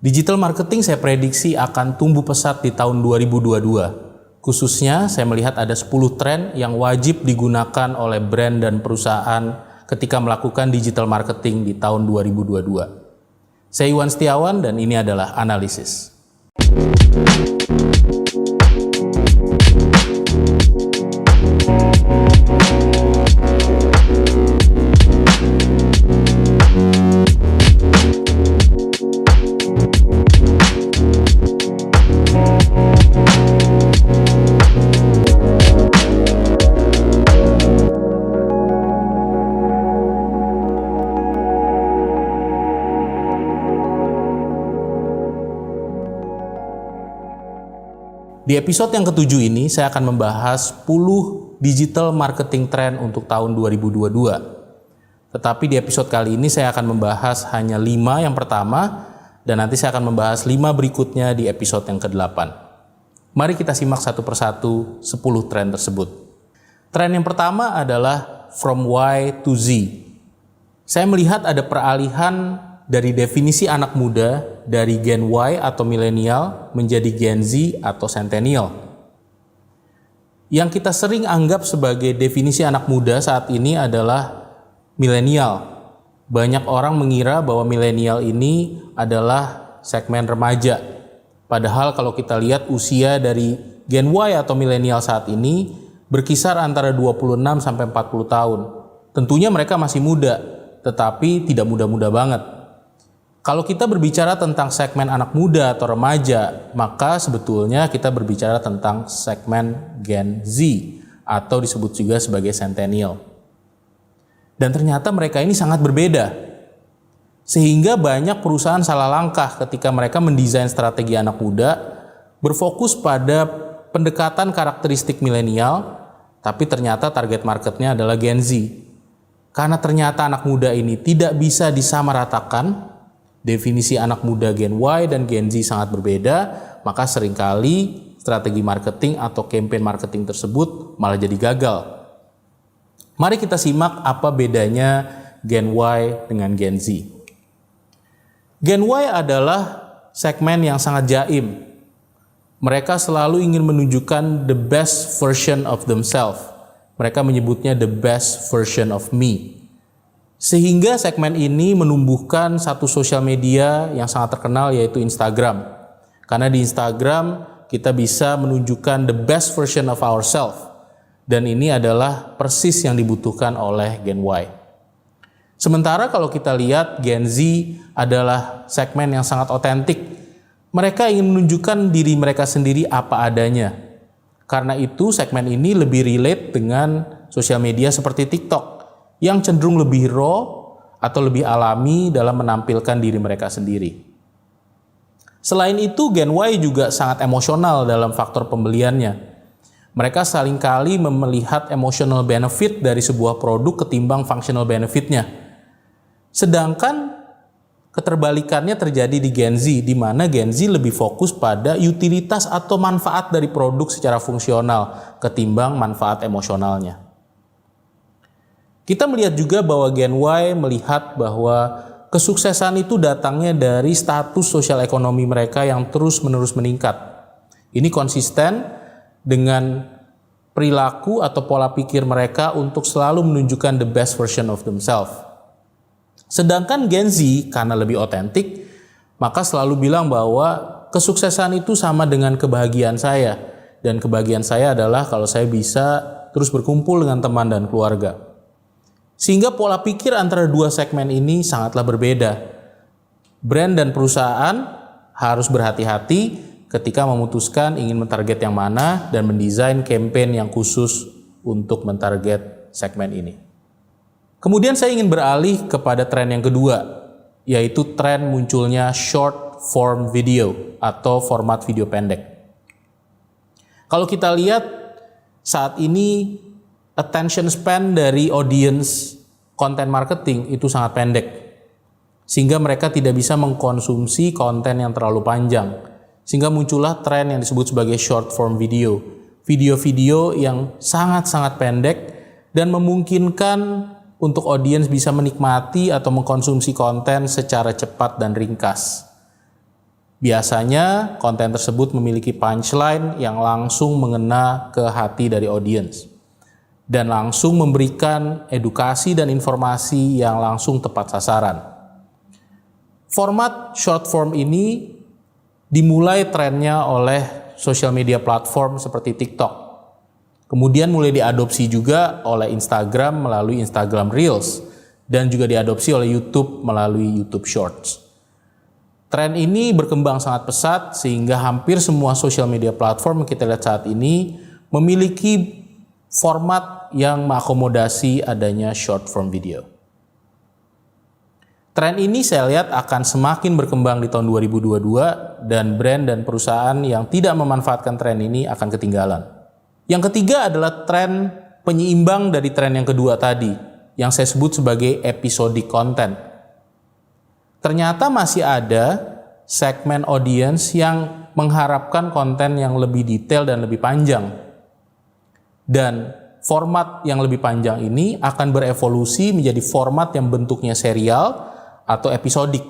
Digital marketing saya prediksi akan tumbuh pesat di tahun 2022. Khususnya saya melihat ada 10 tren yang wajib digunakan oleh brand dan perusahaan ketika melakukan digital marketing di tahun 2022. Saya Iwan Setiawan dan ini adalah analisis. Di episode yang ke-7 ini, saya akan membahas 10 digital marketing trend untuk tahun 2022. Tetapi di episode kali ini saya akan membahas hanya 5 yang pertama, dan nanti saya akan membahas 5 berikutnya di episode yang ke-8. Mari kita simak satu persatu 10 tren tersebut. Tren yang pertama adalah from Y to Z. Saya melihat ada peralihan dari definisi anak muda dari Gen Y atau milenial menjadi Gen Z atau Centennial. Yang kita sering anggap sebagai definisi anak muda saat ini adalah milenial. Banyak orang mengira bahwa milenial ini adalah segmen remaja. Padahal kalau kita lihat usia dari Gen Y atau milenial saat ini berkisar antara 26 sampai 40 tahun. Tentunya mereka masih muda, tetapi tidak muda-muda banget. Kalau kita berbicara tentang segmen anak muda atau remaja, maka sebetulnya kita berbicara tentang segmen Gen Z atau disebut juga sebagai Centennial. Dan ternyata mereka ini sangat berbeda. Sehingga banyak perusahaan salah langkah ketika mereka mendesain strategi anak muda berfokus pada pendekatan karakteristik milenial, tapi ternyata target marketnya adalah Gen Z. Karena ternyata anak muda ini tidak bisa disamaratakan, definisi anak muda Gen Y dan Gen Z sangat berbeda, maka seringkali strategi marketing atau campaign marketing tersebut malah jadi gagal. Mari kita simak apa bedanya Gen Y dengan Gen Z. Gen Y adalah segmen yang sangat jaim. Mereka selalu ingin menunjukkan the best version of themselves. Mereka menyebutnya the best version of me. Sehingga segmen ini menumbuhkan satu sosial media yang sangat terkenal yaitu Instagram. Karena di Instagram kita bisa menunjukkan the best version of ourselves. Dan ini adalah persis yang dibutuhkan oleh Gen Y. Sementara kalau kita lihat Gen Z adalah segmen yang sangat otentik. Mereka ingin menunjukkan diri mereka sendiri apa adanya. Karena itu segmen ini lebih relate dengan sosial media seperti TikTok yang cenderung lebih raw atau lebih alami dalam menampilkan diri mereka sendiri. Selain itu, Gen Y juga sangat emosional dalam faktor pembeliannya. Mereka seringkali melihat emotional benefit dari sebuah produk ketimbang functional benefitnya. Sedangkan keterbalikannya terjadi di Gen Z, di mana Gen Z lebih fokus pada utilitas atau manfaat dari produk secara fungsional ketimbang manfaat emosionalnya. Kita melihat juga bahwa Gen Y melihat bahwa kesuksesan itu datangnya dari status sosial ekonomi mereka yang terus-menerus meningkat. Ini konsisten dengan perilaku atau pola pikir mereka untuk selalu menunjukkan the best version of themselves. Sedangkan Gen Z karena lebih otentik, maka selalu bilang bahwa kesuksesan itu sama dengan kebahagiaan saya. Dan kebahagiaan saya adalah kalau saya bisa terus berkumpul dengan teman dan keluarga. Sehingga pola pikir antara dua segmen ini sangatlah berbeda. Brand dan perusahaan harus berhati-hati ketika memutuskan ingin mentarget yang mana dan mendesain campaign yang khusus untuk mentarget segmen ini. Kemudian saya ingin beralih kepada tren yang kedua, yaitu tren munculnya short form video atau format video pendek. Kalau kita lihat saat ini attention span dari audience konten marketing itu sangat pendek. Sehingga mereka tidak bisa mengkonsumsi konten yang terlalu panjang. Sehingga muncullah tren yang disebut sebagai short form video. Video-video yang sangat-sangat pendek dan memungkinkan untuk audiens bisa menikmati atau mengkonsumsi konten secara cepat dan ringkas. Biasanya konten tersebut memiliki punchline yang langsung mengena ke hati dari audiens dan langsung memberikan edukasi dan informasi yang langsung tepat sasaran. Format short form ini dimulai trennya oleh social media platform seperti TikTok. Kemudian mulai diadopsi juga oleh Instagram melalui Instagram Reels dan juga diadopsi oleh YouTube melalui YouTube Shorts. Tren ini berkembang sangat pesat sehingga hampir semua social media platform yang kita lihat saat ini memiliki format yang mengakomodasi adanya short form video. Tren ini saya lihat akan semakin berkembang di tahun 2022 dan brand dan perusahaan yang tidak memanfaatkan tren ini akan ketinggalan. Yang ketiga adalah tren penyeimbang dari tren yang kedua tadi, yang saya sebut sebagai episodic content. Ternyata masih ada segmen audiens yang mengharapkan konten yang lebih detail dan lebih panjang. Dan format yang lebih panjang ini akan berevolusi menjadi format yang bentuknya serial atau episodik.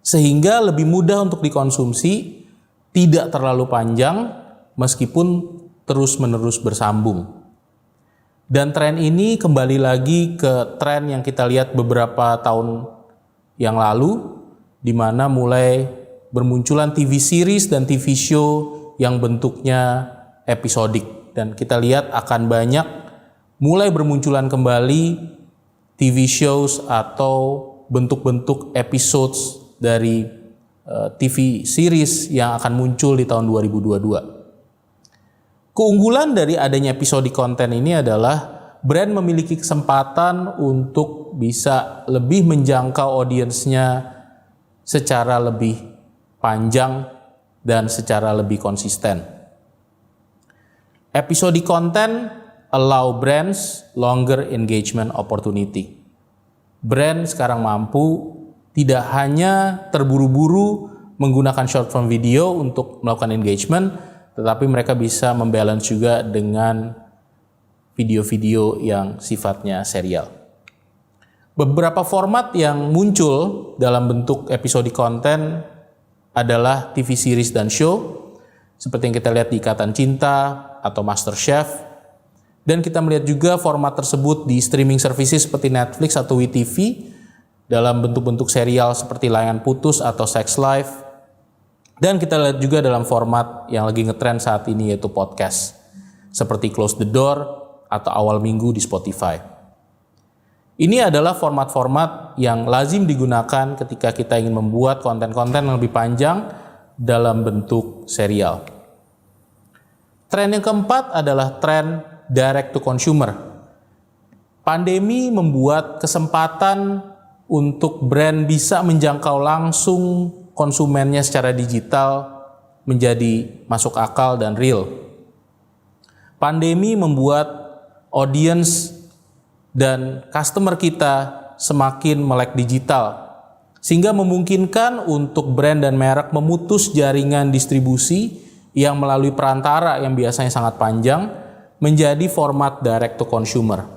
Sehingga lebih mudah untuk dikonsumsi, tidak terlalu panjang meskipun terus-menerus bersambung. Dan tren ini kembali lagi ke tren yang kita lihat beberapa tahun yang lalu, di mana mulai bermunculan TV series dan TV show yang bentuknya episodik. Dan kita lihat akan banyak mulai bermunculan kembali TV shows atau bentuk-bentuk episodes dari TV series yang akan muncul di tahun 2022. Keunggulan dari adanya episodik konten ini adalah brand memiliki kesempatan untuk bisa lebih menjangkau audiensnya secara lebih panjang dan secara lebih konsisten. Episodic content allow brands longer engagement opportunity. Brand sekarang mampu tidak hanya terburu-buru menggunakan short form video untuk melakukan engagement, tetapi mereka bisa membalance juga dengan video-video yang sifatnya serial. Beberapa format yang muncul dalam bentuk episodic content adalah TV series dan show, seperti yang kita lihat di Ikatan Cinta atau MasterChef. Dan kita melihat juga format tersebut di streaming services seperti Netflix atau WeTV dalam bentuk-bentuk serial seperti Layangan Putus atau Sex Life. Dan kita lihat juga dalam format yang lagi ngetrend saat ini yaitu podcast, seperti Close the Door atau Awal Minggu di Spotify. Ini adalah format-format yang lazim digunakan ketika kita ingin membuat konten-konten yang lebih panjang dalam bentuk serial. Tren yang keempat adalah tren direct to consumer. Pandemi membuat kesempatan untuk brand bisa menjangkau langsung konsumennya secara digital menjadi masuk akal dan real. Pandemi membuat audience dan customer kita semakin melek digital, sehingga memungkinkan untuk brand dan merek memutus jaringan distribusi yang melalui perantara yang biasanya sangat panjang menjadi format direct to consumer,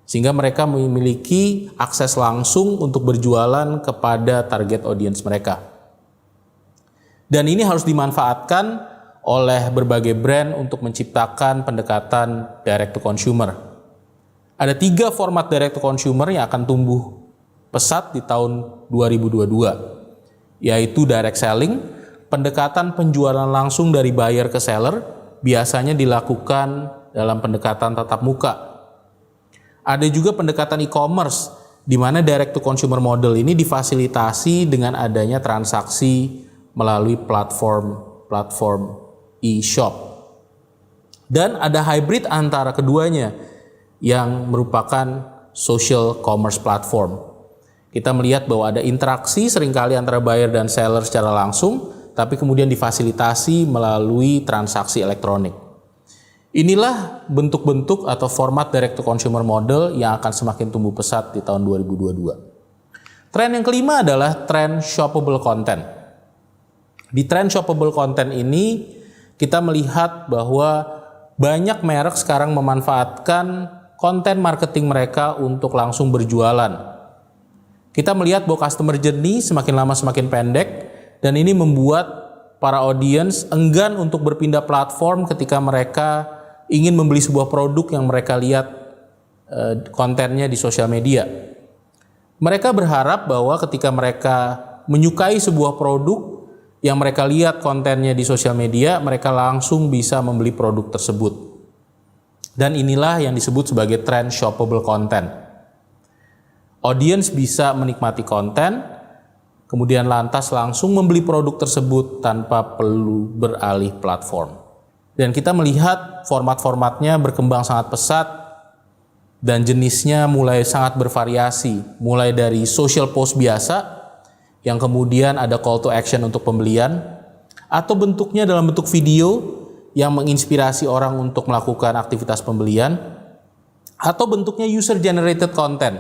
sehingga mereka memiliki akses langsung untuk berjualan kepada target audience mereka. Dan ini harus dimanfaatkan oleh berbagai brand untuk menciptakan pendekatan direct to consumer. Ada 3 format direct to consumer yang akan tumbuh pesat di tahun 2022, yaitu direct selling, pendekatan penjualan langsung dari buyer ke seller, biasanya dilakukan dalam pendekatan tatap muka. Ada juga pendekatan e-commerce, di mana direct to consumer model ini difasilitasi dengan adanya transaksi melalui platform e-shop. Dan ada hybrid antara keduanya yang merupakan social commerce platform. Kita melihat bahwa ada interaksi seringkali antara buyer dan seller secara langsung, tapi kemudian difasilitasi melalui transaksi elektronik. Inilah bentuk-bentuk atau format direct to consumer model yang akan semakin tumbuh pesat di tahun 2022. Tren yang kelima adalah tren shoppable content. Di tren shoppable content ini, kita melihat bahwa banyak merek sekarang memanfaatkan konten marketing mereka untuk langsung berjualan. Kita melihat bahwa customer journey semakin lama semakin pendek Dan ini membuat para audiens enggan untuk berpindah platform ketika mereka ingin membeli sebuah produk yang mereka lihat kontennya di sosial media. Mereka berharap bahwa ketika mereka menyukai sebuah produk yang mereka lihat kontennya di sosial media, mereka langsung bisa membeli produk tersebut. Dan inilah yang disebut sebagai tren shoppable content. Audiens bisa menikmati konten, kemudian lantas langsung membeli produk tersebut tanpa perlu beralih platform. Dan kita melihat format-formatnya berkembang sangat pesat dan jenisnya mulai sangat bervariasi. Mulai dari social post biasa yang kemudian ada call to action untuk pembelian, atau bentuknya dalam bentuk video yang menginspirasi orang untuk melakukan aktivitas pembelian, atau bentuknya user generated content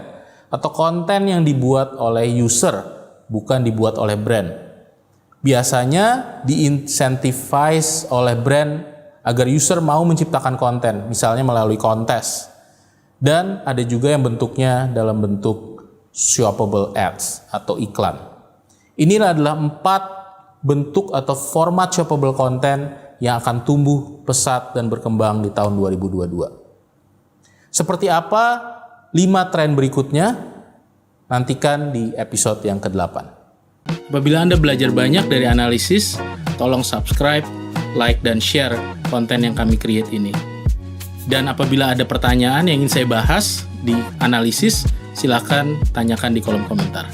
atau konten yang dibuat oleh user, bukan dibuat oleh brand. Biasanya di-incentivize oleh brand agar user mau menciptakan konten, misalnya melalui kontes. Dan ada juga yang bentuknya dalam bentuk shoppable ads atau iklan. Ini adalah 4 bentuk atau format shoppable content yang akan tumbuh pesat dan berkembang di tahun 2022. Seperti apa 5 tren berikutnya? Nantikan di episode yang ke-8. Apabila Anda belajar banyak dari analisis, tolong subscribe, like, dan share konten yang kami create ini. Dan apabila ada pertanyaan yang ingin saya bahas di analisis, silakan tanyakan di kolom komentar.